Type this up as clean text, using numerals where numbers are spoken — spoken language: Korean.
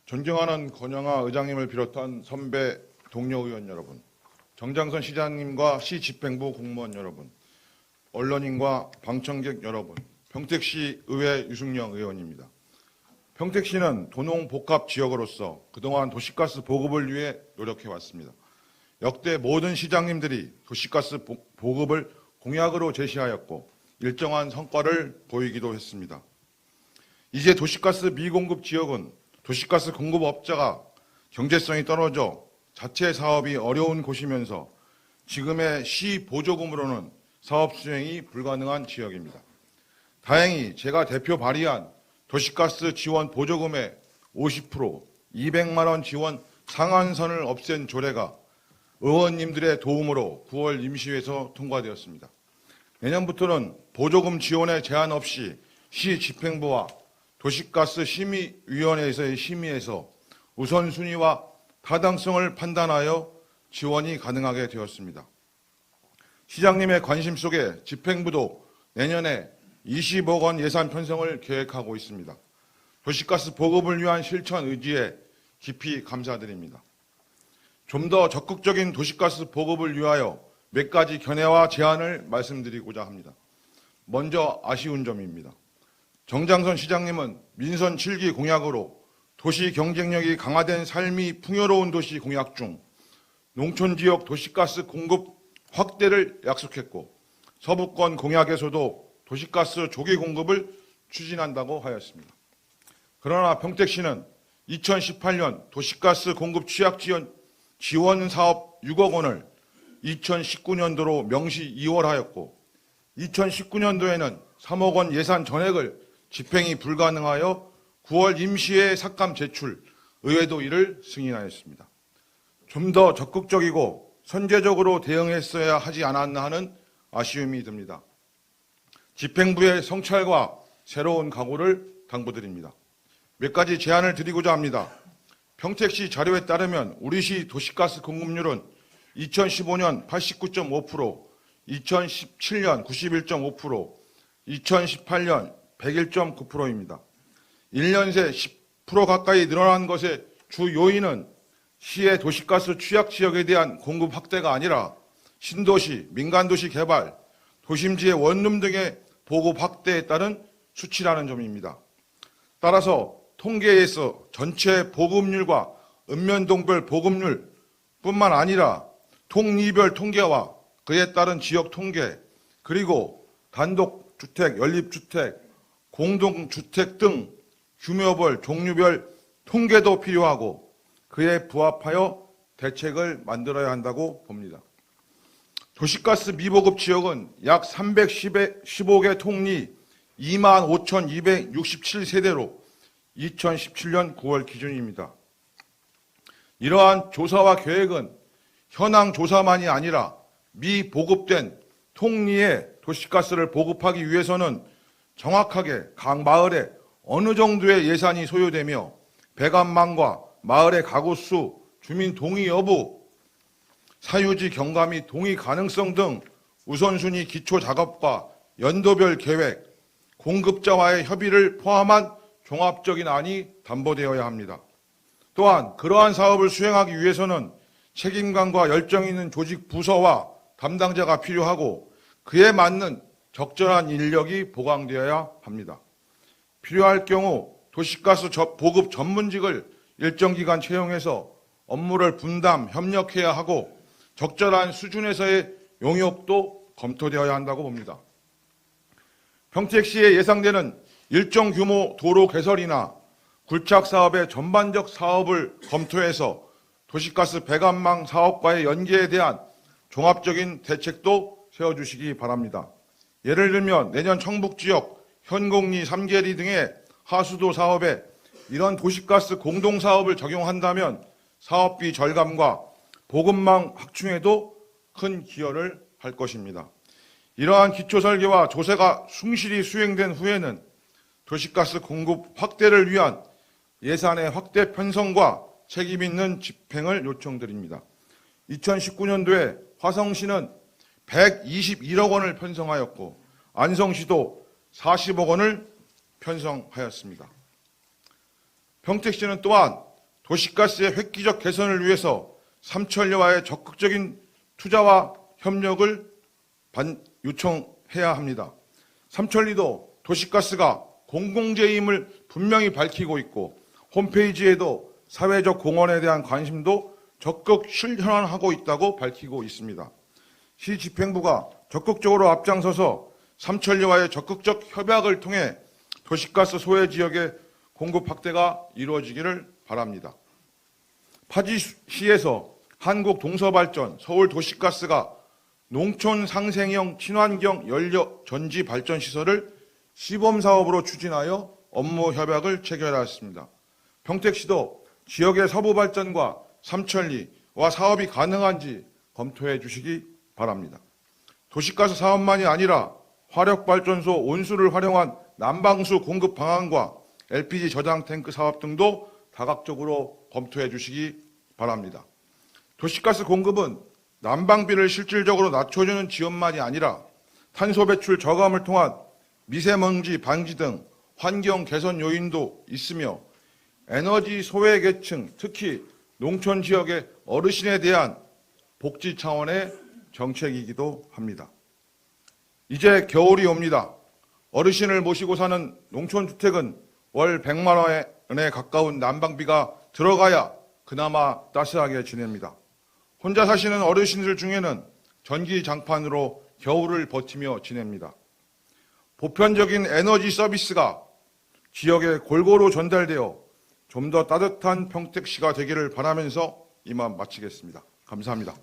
존경하는 권영하 의장님을 비롯한 선배 동료 의원 여러분, 정장선 시장님과 시집행부 공무원 여러분, 언론인과 방청객 여러분, 평택시 의회 유승영 의원입니다. 평택시는 도농복합 지역으로서 그동안 도시가스 보급을 위해 노력해왔습니다. 역대 모든 시장님들이 도시가스 보급을 공약으로 제시하였고 일정한 성과를 보이기도 했습니다. 이제 도시가스 미공급 지역은 도시가스 공급업자가 경제성이 떨어져 자체 사업이 어려운 곳이면서 지금의 시 보조금으로는 사업 수행이 불가능한 지역입니다. 다행히 제가 대표 발의한 도시가스 지원 보조금의 50%, 200만 원 지원 상한선을 없앤 조례가 의원님들의 도움으로 9월 임시회에서 통과되었습니다. 내년부터는 보조금 지원에 제한 없이 시 집행부와 도시가스 심의위원회에서의 심의에서 우선순위와 타당성을 판단하여 지원이 가능하게 되었습니다. 시장님의 관심 속에 집행부도 내년에 20억 원 예산 편성을 계획하고 있습니다. 도시가스 보급을 위한 실천 의지에 깊이 감사드립니다. 좀 더 적극적인 도시가스 보급을 위하여 몇 가지 견해와 제안을 말씀드리고자 합니다. 먼저 아쉬운 점입니다. 정장선 시장님은 민선 7기 공약으로 도시 경쟁력이 강화된 삶이 풍요로운 도시 공약 중 농촌지역 도시가스 공급 확대를 약속했고 서부권 공약에서도 도시가스 조기 공급을 추진한다고 하였습니다. 그러나 평택시는 2018년 도시가스 공급 취약 지원 사업 6억 원을 2019년도로 명시 이월하였고 2019년도에는 3억 원 예산 전액을 집행이 불가능하여 9월 임시회 삭감 제출, 의회도 이를 승인하였습니다. 좀 더 적극적이고 선제적으로 대응했어야 하지 않았나 하는 아쉬움이 듭니다. 집행부의 성찰과 새로운 각오를 당부드립니다. 몇 가지 제안을 드리고자 합니다. 평택시 자료에 따르면 우리시 도시가스 공급률은 2015년 89.5%, 2017년 91.5%, 2018년 101.9%입니다. 1년 새 10% 가까이 늘어난 것의 주 요인은 시의 도시가스 취약 지역에 대한 공급 확대가 아니라 신도시, 민간도시 개발, 도심지의 원룸 등의 보급 확대에 따른 수치라는 점입니다. 따라서 통계에서 전체 보급률과 읍면동별 보급률 뿐만 아니라 통리별 통계와 그에 따른 지역 통계, 그리고 단독주택, 연립주택, 공동주택 등 규모별, 종류별 통계도 필요하고 그에 부합하여 대책을 만들어야 한다고 봅니다. 도시가스 미보급 지역은 약 315개 통리 25,267세대로 2017년 9월 기준입니다. 이러한 조사와 계획은 현황 조사만이 아니라 미보급된 통리의 도시가스를 보급하기 위해서는 정확하게 각 마을에 어느 정도의 예산이 소요되며 배관망과 마을의 가구 수, 주민 동의 여부, 사유지 경과 및 동의 가능성 등 우선순위 기초 작업과 연도별 계획, 공급자와의 협의를 포함한 종합적인 안이 담보되어야 합니다. 또한 그러한 사업을 수행하기 위해서는 책임감과 열정 있는 조직 부서와 담당자가 필요하고 그에 맞는 적절한 인력이 보강되어야 합니다. 필요할 경우 도시가스 보급 전문직을 일정 기간 채용해서 업무를 분담, 협력해야 하고 적절한 수준에서의 용역도 검토되어야 한다고 봅니다. 평택시에 예상되는 일정 규모 도로 개설이나 굴착 사업의 전반적 사업을 검토해서 도시가스 배관망 사업과의 연계에 대한 종합적인 대책도 세워주시기 바랍니다. 예를 들면 내년 청북지역 현곡리, 삼계리 등의 하수도 사업에 이런 도시가스 공동사업을 적용한다면 사업비 절감과 보급망 확충에도 큰 기여를 할 것입니다. 이러한 기초설계와 조사가 충실히 수행된 후에는 도시가스 공급 확대를 위한 예산의 확대 편성과 책임 있는 집행을 요청드립니다. 2019년도에 화성시는 121억 원을 편성하였고 안성시도 40억 원을 편성하였습니다. 평택시는 또한 도시가스의 획기적 개선을 위해서 삼천리와의 적극적인 투자와 협력을 요청해야 합니다. 삼천리도 도시가스가 공공재임을 분명히 밝히고 있고 홈페이지에도 사회적 공헌에 대한 관심도 적극 실현하고 있다고 밝히고 있습니다. 시 집행부가 적극적으로 앞장서서 삼천리와의 적극적 협약을 통해 도시가스 소외 지역의 공급 확대가 이루어지기를 바랍니다. 파주시에서 한국동서발전, 서울도시가스가 농촌 상생형 친환경 연료 전지 발전 시설을 시범사업으로 추진하여 업무 협약을 체결하였습니다. 평택시도 지역의 서부발전과 삼천리와 사업이 가능한지 검토해 주시기 바랍니다. 도시가스 사업만이 아니라 화력발전소 온수를 활용한 난방수 공급 방안과 LPG 저장 탱크 사업 등도 다각적으로 검토해 주시기 바랍니다. 도시가스 공급은 난방비를 실질적으로 낮춰주는 지원만이 아니라 탄소 배출 저감을 통한 미세먼지 방지 등 환경 개선 요인도 있으며 에너지 소외 계층, 특히 농촌 지역의 어르신에 대한 복지 차원의 정책이기도 합니다. 이제 겨울이 옵니다. 어르신을 모시고 사는 농촌주택은 월 100만 원에 가까운 난방비가 들어가야 그나마 따스하게 지냅니다. 혼자 사시는 어르신들 중에는 전기장판으로 겨울을 버티며 지냅니다. 보편적인 에너지 서비스가 지역에 골고루 전달되어 좀 더 따뜻한 평택시가 되기를 바라면서 이만 마치겠습니다. 감사합니다.